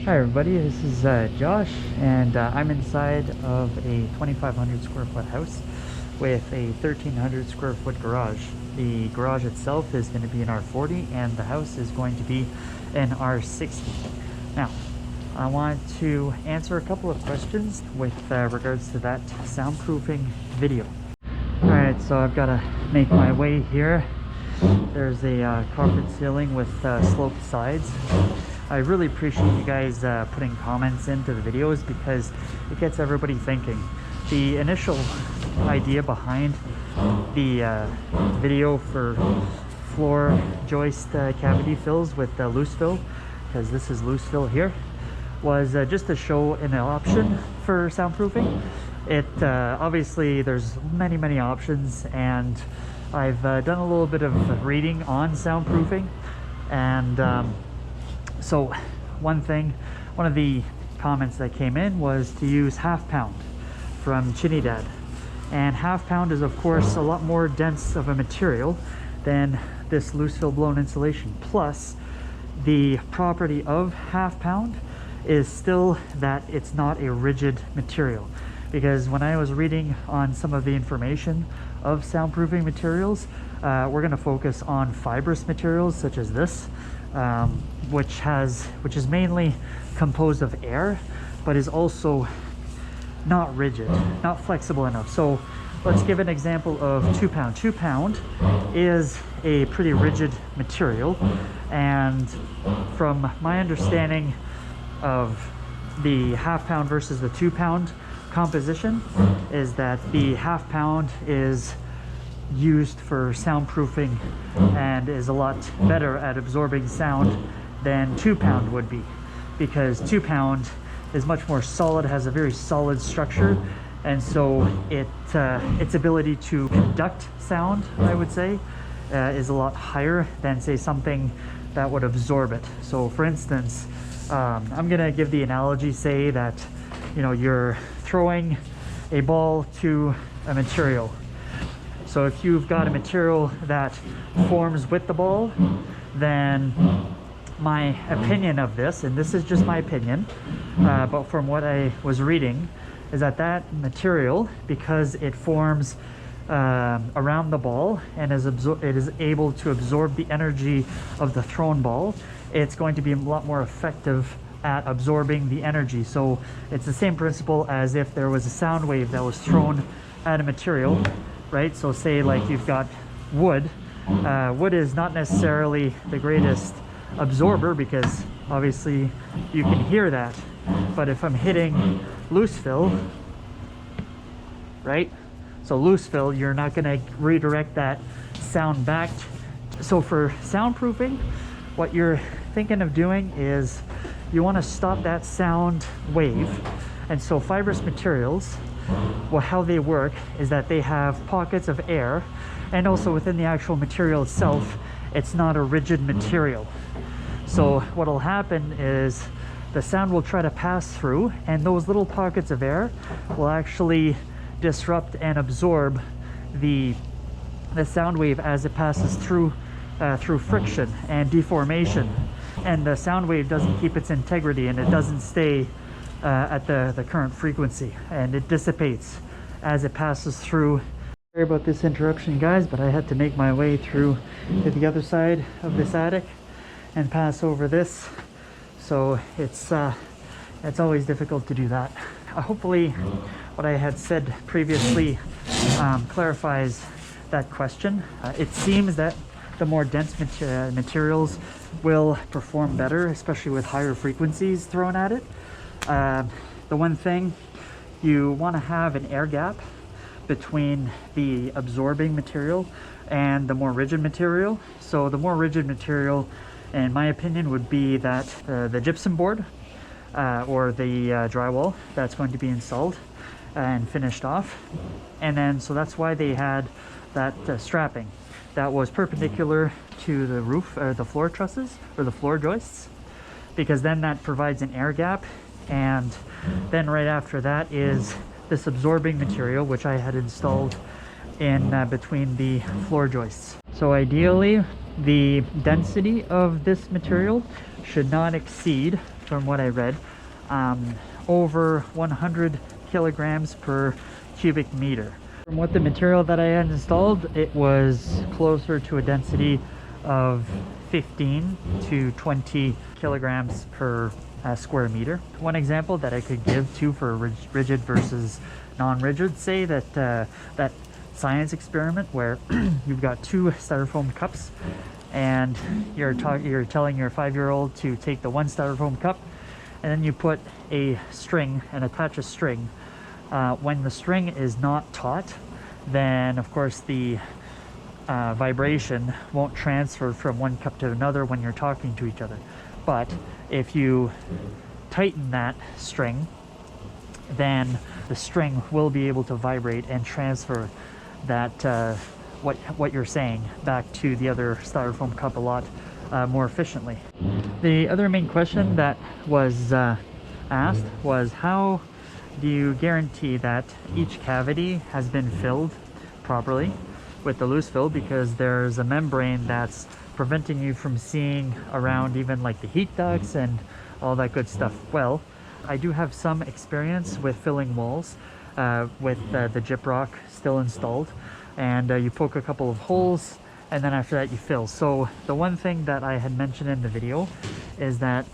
Hi everybody, this is Josh, and I'm inside of a 2,500 square foot house with a 1,300 square foot garage. The garage itself is going to be an R40 and the house is going to be an R60. Now, I want to answer a couple of questions with regards to that soundproofing video. Alright, so I've got to make my way here. There's a carpet ceiling with sloped sides. I really appreciate you guys putting comments into the videos because it gets everybody thinking. The initial idea behind the video for floor joist cavity fills with loose fill, because this is loose fill here, was just to show an option for soundproofing. It obviously there's many options, and I've done a little bit of reading on soundproofing, and so one of the comments that came in was to use half pound from Sinnisj, and half pound is of course a lot more dense of a material than this loose fill blown insulation. Plus, the property of half pound is still that it's not a rigid material, because when I was reading on some of the information of soundproofing materials, we're going to focus on fibrous materials such as this, which is mainly composed of air, but is also not rigid, not flexible enough. So let's give an example of 2 pound. 2 pound is a pretty rigid material, and from my understanding of the half pound versus the 2 pound composition is that the half pound is used for soundproofing and is a lot better at absorbing sound than 2 pound would be, because 2 pound is much more solid, has a very solid structure, and so its ability to conduct sound, I would say, is a lot higher than, say, something that would absorb it. So for instance, I'm gonna give the analogy, say that you're throwing a ball to a material. So if you've got a material that forms with the ball, then my opinion of this, and this is just my opinion, but from what I was reading, is that that material, because it forms around the ball and it is able to absorb the energy of the thrown ball, it's going to be a lot more effective at absorbing the energy. So it's the same principle as if there was a sound wave that was thrown at a material, right? So say like you've got wood. Wood is not necessarily the greatest absorber because obviously you can hear that. But if I'm hitting loose fill, right? So loose fill, you're not going to redirect that sound back. So for soundproofing, what you're thinking of doing is you want to stop that sound wave. And so fibrous materials, well, how they work is that they have pockets of air, and also within the actual material itself, it's not a rigid material. So what will happen is the sound will try to pass through, and those little pockets of air will actually disrupt and absorb the sound wave as it passes through through friction and deformation, and the sound wave doesn't keep its integrity, and it doesn't stay at the current frequency, and it dissipates as it passes through. Sorry about this interruption, guys, but I had to make my way through to the other side of this attic and pass over this, so it's always difficult to do that. Hopefully what I had said previously clarifies that question. It seems that the more dense materials will perform better, especially with higher frequencies thrown at it. The one thing, you want to have an air gap between the absorbing material and the more rigid material. So the more rigid material, in my opinion, would be that the gypsum board or the drywall that's going to be installed and finished off. And then so that's why they had that strapping that was perpendicular to the roof, the floor trusses or the floor joists, because then that provides an air gap. And then right after that is this absorbing material, which I had installed in between the floor joists. So ideally, the density of this material should not exceed from what I read, over 100 kilograms per cubic meter. From what the material that I had installed, it was closer to a density of 15 to 20 kilograms per square meter. One example that I could give too for rigid versus non-rigid, say that that science experiment where you've got two styrofoam cups and you're telling your 5-year-old to take the one styrofoam cup, and then you put a string and attach a string. When the string is not taut, then of course the vibration won't transfer from one cup to another when you're talking to each other. But if you tighten that string, then the string will be able to vibrate and transfer that what you're saying back to the other styrofoam cup a lot more efficiently. The other main question that was asked was, how do you guarantee that each cavity has been filled properly with the loose fill, because there's a membrane that's preventing you from seeing around even like the heat ducts and all that good stuff. Well, I do have some experience with filling walls with the gyprock still installed, and you poke a couple of holes and then after that you fill. So the one thing that I had mentioned in the video is that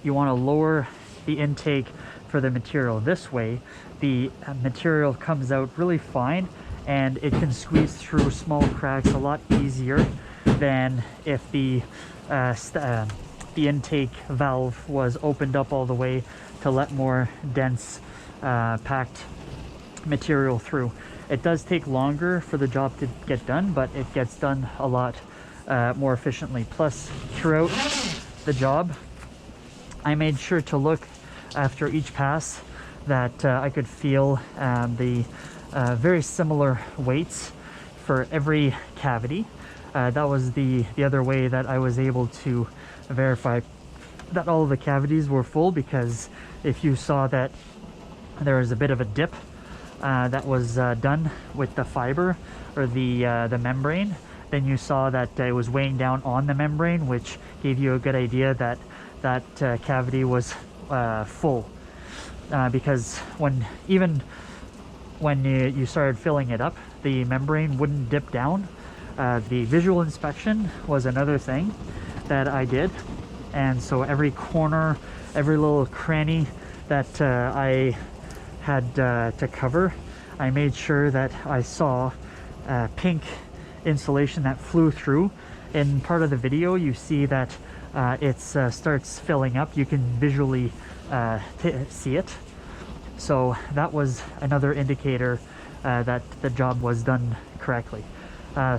you want to lower the intake for the material. This way the material comes out really fine and it can squeeze through small cracks a lot easier than if the intake valve was opened up all the way to let more dense packed material through. It does take longer for the job to get done, but it gets done a lot more efficiently. Plus, throughout the job, I made sure to look after each pass that I could feel the very similar weights for every cavity. That was the other way that I was able to verify that all of the cavities were full, because if you saw that there was a bit of a dip that was done with the fiber or the membrane, then you saw that it was weighing down on the membrane, which gave you a good idea that that cavity was full. Because even when you started filling it up, the membrane wouldn't dip down. The visual inspection was another thing that I did, and so every corner, every little cranny that I had to cover, I made sure that I saw pink insulation that flew through. In part of the video you see that it starts filling up. You can visually see it. So that was another indicator that the job was done correctly.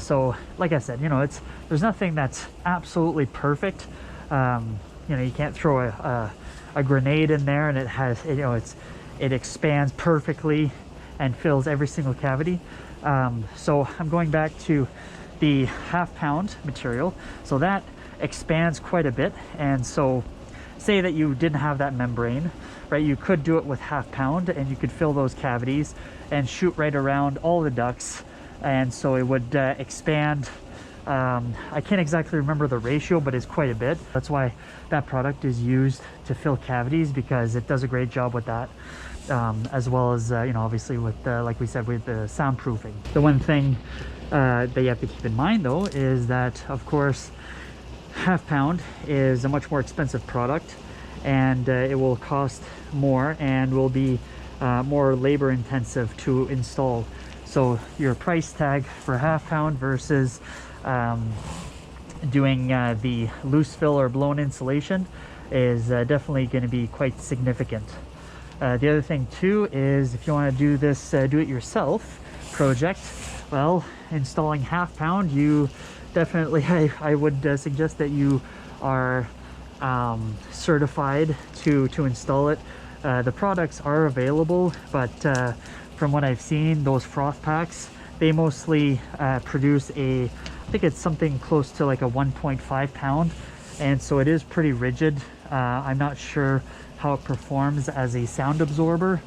So like I said, there's nothing that's absolutely perfect. You can't throw a grenade in there and it has, it expands perfectly and fills every single cavity. So I'm going back to the half-pound material. So that expands quite a bit, and so say that you didn't have that membrane, right? You could do it with half-pound and you could fill those cavities and shoot right around all the ducts, and so it would expand. I can't exactly remember the ratio, but it's quite a bit. That's why that product is used to fill cavities, because it does a great job with that, as well as obviously with like we said, with the soundproofing. The one thing that you have to keep in mind though is that, of course, half-pound is a much more expensive product, and it will cost more and will be more labor intensive to install. So your price tag for half-pound versus doing the loose fill or blown insulation is definitely going to be quite significant. The other thing too is, if you want to do this do-it-yourself project, well, installing half-pound, you definitely, I would suggest that you are certified to install it. The products are available, but from what I've seen, those froth packs, they mostly produce I think it's something close to like a 1.5 pound, and so it is pretty rigid. I'm not sure how it performs as a sound absorber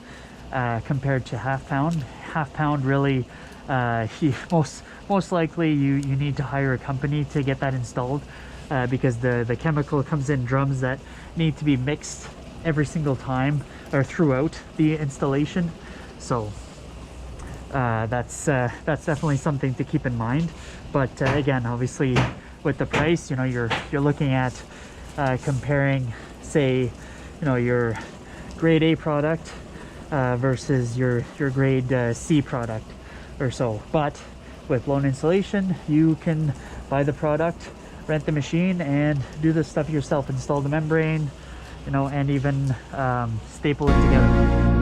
compared to half-pound. Half-pound really, most most likely you need to hire a company to get that installed, because the chemical comes in drums that need to be mixed every single time or throughout the installation. So that's definitely something to keep in mind. But again, obviously with the price, you know, you're looking at comparing, say, you know, your grade A product versus your grade C product or so. But with loan installation, you can buy the product, rent the machine, and do the stuff yourself, install the membrane, you know, and even staple it together.